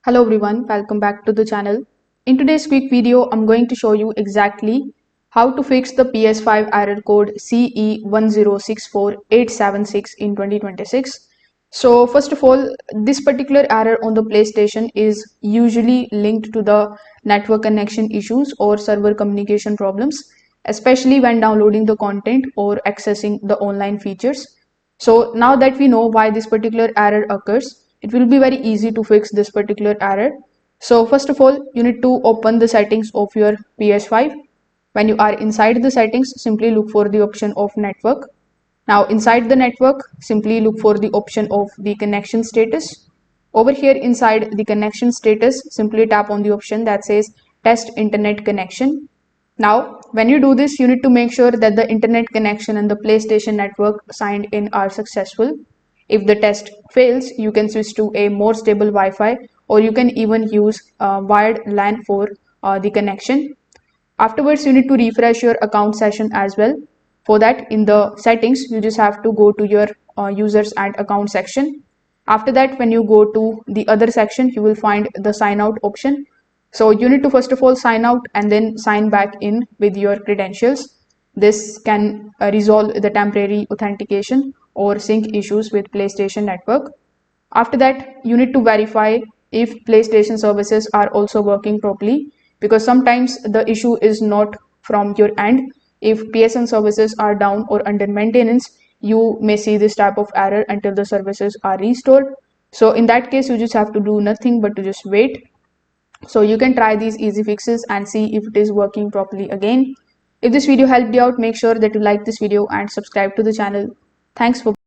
Hello everyone, welcome back to the channel. In today's quick video, I'm going to show you exactly how to fix the PS5 error code CE-106487-6 in 2026. So first of all, this particular error on the PlayStation is usually linked to the network connection issues or server communication problems, especially when downloading the content or accessing the online features. So now that we know why this particular error occurs, it will be very easy to fix this particular error. So first of all, you need to open the settings of your PS5. When you are inside the settings, simply look for the option of network. Now inside the network, simply look for the option of the connection status. Over here inside the connection status, simply tap on the option that says test internet connection. Now, when you do this, you need to make sure that the internet connection and the PlayStation network signed in are successful. If the test fails, you can switch to a more stable Wi-Fi, or you can even use wired LAN for the connection. Afterwards, you need to refresh your account session as well. For that, in the settings, you just have to go to your users and account section. After that, when you go to the other section, you will find the sign out option. So you need to first of all sign out and then sign back in with your credentials. This can resolve the temporary authentication or sync issues with PlayStation Network. After that, you need to verify if PlayStation services are also working properly, because sometimes the issue is not from your end. If PSN services are down or under maintenance, you may see this type of error until the services are restored. So in that case, you just have to do nothing but to just wait. So you can try these easy fixes and see if it is working properly again. If this video helped you out, make sure that you like this video and subscribe to the channel. Thanks for